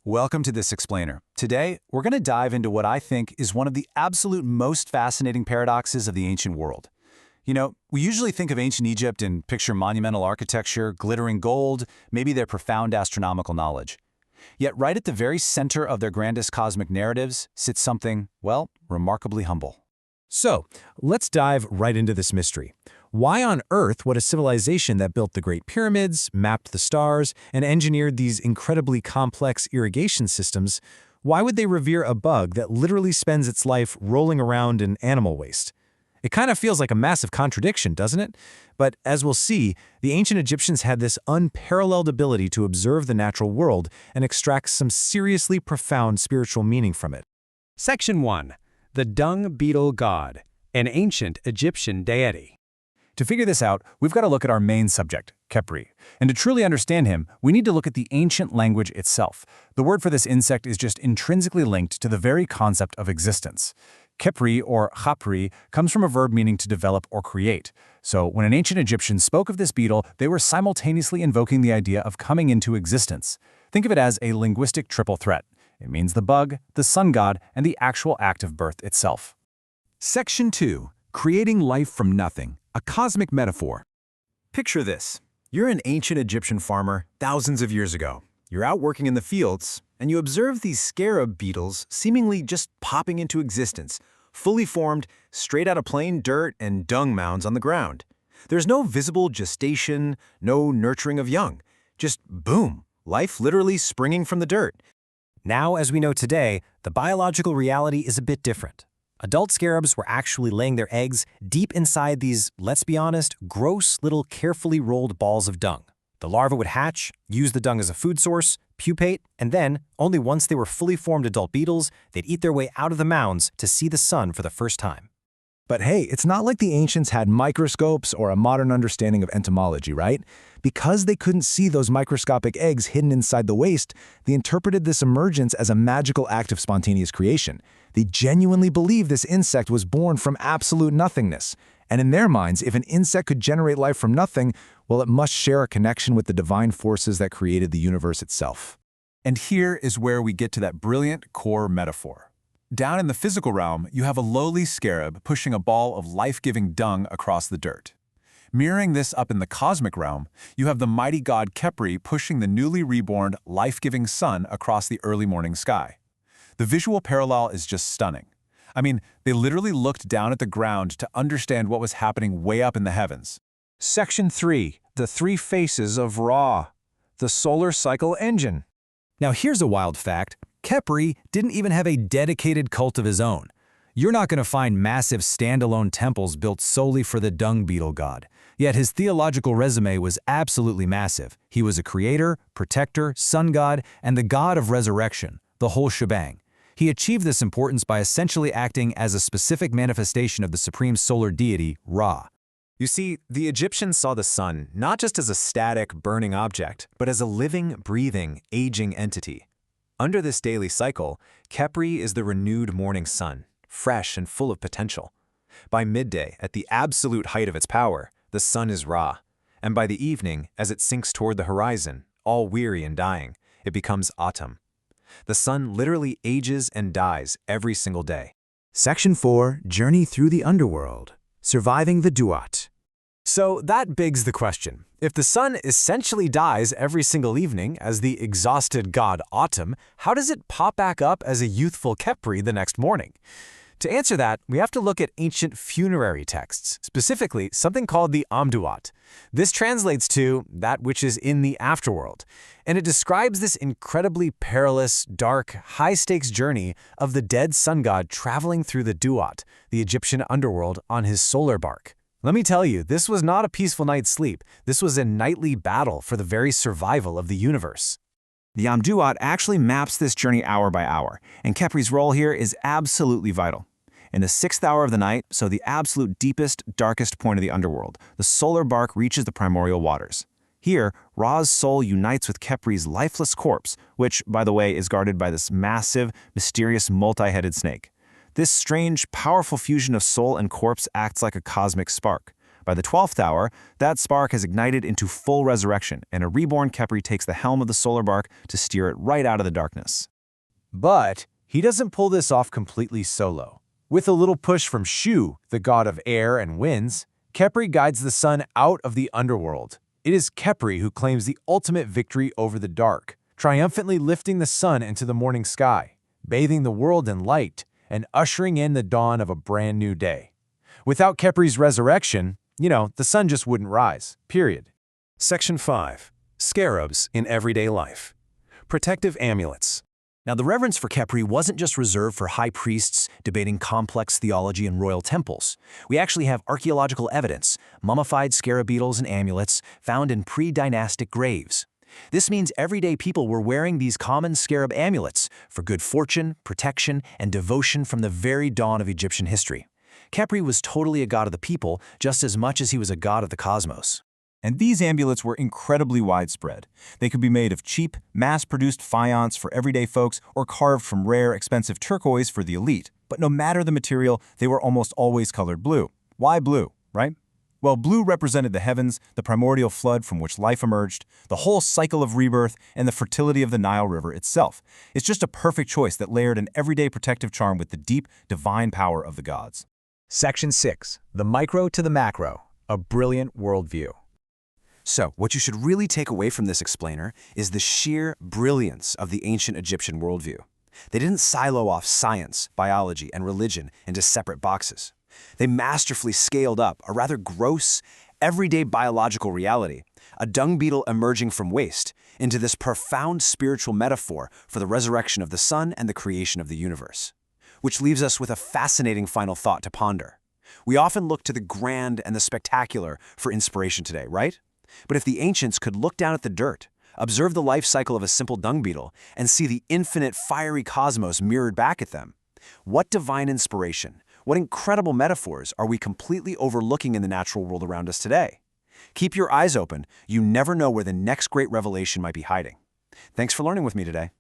Welcome to this explainer. Today, we're going to dive into what I think is one of the absolute most fascinating paradoxes of the ancient world. We usually think of ancient Egypt and picture monumental architecture, glittering gold, maybe their profound astronomical knowledge. Yet right at the very center of their grandest cosmic narratives sits something, well, remarkably humble. So, let's dive right into this mystery. Why on earth would a civilization that built the Great Pyramids, mapped the stars, and engineered these incredibly complex irrigation systems, why would they revere a bug that literally spends its life rolling around in animal waste? It kind of feels like a massive contradiction, doesn't it? But as we'll see, the ancient Egyptians had this unparalleled ability to observe the natural world and extract some seriously profound spiritual meaning from it. Section 1. The Dung Beetle God, an ancient Egyptian deity. To figure this out, we've got to look at our main subject, Khepri. And to truly understand him, we need to look at the ancient language itself. The word for this insect is just intrinsically linked to the very concept of existence. Khepri, or Khapri, comes from a verb meaning to develop or create. So when an ancient Egyptian spoke of this beetle, they were simultaneously invoking the idea of coming into existence. Think of it as a linguistic triple threat. It means the bug, the sun god, and the actual act of birth itself. Section 2. Creating life from nothing, a cosmic metaphor. Picture this. You're an ancient Egyptian farmer thousands of years ago. You're out working in the fields, and you observe these scarab beetles seemingly just popping into existence, fully formed, straight out of plain dirt and dung mounds on the ground. There's no visible gestation, no nurturing of young. Just boom, life literally springing from the dirt. Now, as we know today, the biological reality is a bit different. Adult scarabs were actually laying their eggs deep inside these, let's be honest, gross little carefully rolled balls of dung. The larvae would hatch, use the dung as a food source, pupate, and then, only once they were fully formed adult beetles, they'd eat their way out of the mounds to see the sun for the first time. But hey, it's not like the ancients had microscopes or a modern understanding of entomology, right? Because they couldn't see those microscopic eggs hidden inside the waste, they interpreted this emergence as a magical act of spontaneous creation. They genuinely believed this insect was born from absolute nothingness. And in their minds, if an insect could generate life from nothing, well, it must share a connection with the divine forces that created the universe itself. And here is where we get to that brilliant core metaphor. Down in the physical realm, you have a lowly scarab pushing a ball of life-giving dung across the dirt. Mirroring this up in the cosmic realm, you have the mighty god Khepri pushing the newly reborn, life-giving sun across the early morning sky. The visual parallel is just stunning. I mean, they literally looked down at the ground to understand what was happening way up in the heavens. Section 3. The three faces of Ra, the solar cycle engine. Now here's a wild fact. Khepri didn't even have a dedicated cult of his own. You're not going to find massive standalone temples built solely for the dung beetle god. Yet his theological resume was absolutely massive. He was a creator, protector, sun god, and the god of resurrection, the whole shebang. He achieved this importance by essentially acting as a specific manifestation of the supreme solar deity, Ra. You see, the Egyptians saw the sun not just as a static, burning object, but as a living, breathing, aging entity. Under this daily cycle, Khepri is the renewed morning sun, fresh and full of potential. By midday, at the absolute height of its power, the sun is Ra, and by the evening, as it sinks toward the horizon, all weary and dying, it becomes autumn. The sun literally ages and dies every single day. Section 4. Journey through the underworld. Surviving the Duat. So that begs the question. If the sun essentially dies every single evening as the exhausted god Autumn, how does it pop back up as a youthful Khepri the next morning? To answer that, we have to look at ancient funerary texts, specifically something called the Amduat. This translates to that which is in the afterworld, and it describes this incredibly perilous, dark, high-stakes journey of the dead sun god traveling through the Duat, the Egyptian underworld, on his solar barque. Let me tell you, this was not a peaceful night's sleep. This was a nightly battle for the very survival of the universe. The Amduat actually maps this journey hour by hour, and Khepri's role here is absolutely vital. In the 6th hour of the night, so the absolute deepest, darkest point of the underworld, the solar barque reaches the primordial waters. Here, Ra's soul unites with Khepri's lifeless corpse, which, by the way, is guarded by this massive, mysterious, multi-headed snake. This strange, powerful fusion of soul and corpse acts like a cosmic spark. By the 12th hour, that spark has ignited into full resurrection, and a reborn Khepri takes the helm of the solar barque to steer it right out of the darkness. But he doesn't pull this off completely solo. With a little push from Shu, the god of air and winds, Khepri guides the sun out of the underworld. It is Khepri who claims the ultimate victory over the dark, triumphantly lifting the sun into the morning sky, bathing the world in light, and ushering in the dawn of a brand new day. Without Khepri's resurrection, the sun just wouldn't rise, period. Section 5. Scarabs in everyday life. Protective amulets. Now, the reverence for Khepri wasn't just reserved for high priests debating complex theology in royal temples. We actually have archaeological evidence, mummified scarab beetles and amulets found in pre-dynastic graves. This means everyday people were wearing these common scarab amulets for good fortune, protection, and devotion from the very dawn of Egyptian history. Khepri was totally a god of the people, just as much as he was a god of the cosmos. And these amulets were incredibly widespread. They could be made of cheap, mass-produced faience for everyday folks or carved from rare, expensive turquoise for the elite. But no matter the material, they were almost always colored blue. Why blue, right? Well, blue represented the heavens, the primordial flood from which life emerged, the whole cycle of rebirth, and the fertility of the Nile River itself. It's just a perfect choice that layered an everyday protective charm with the deep, divine power of the gods. Section 6. The micro to the macro. A brilliant worldview. So, what you should really take away from this explainer is the sheer brilliance of the ancient Egyptian worldview. They didn't silo off science, biology, and religion into separate boxes. They masterfully scaled up a rather gross, everyday biological reality, a dung beetle emerging from waste, into this profound spiritual metaphor for the resurrection of the sun and the creation of the universe. Which leaves us with a fascinating final thought to ponder. We often look to the grand and the spectacular for inspiration today, right? But if the ancients could look down at the dirt, observe the life cycle of a simple dung beetle, and see the infinite fiery cosmos mirrored back at them, what divine inspiration, what incredible metaphors are we completely overlooking in the natural world around us today? Keep your eyes open. You never know where the next great revelation might be hiding. Thanks for learning with me today.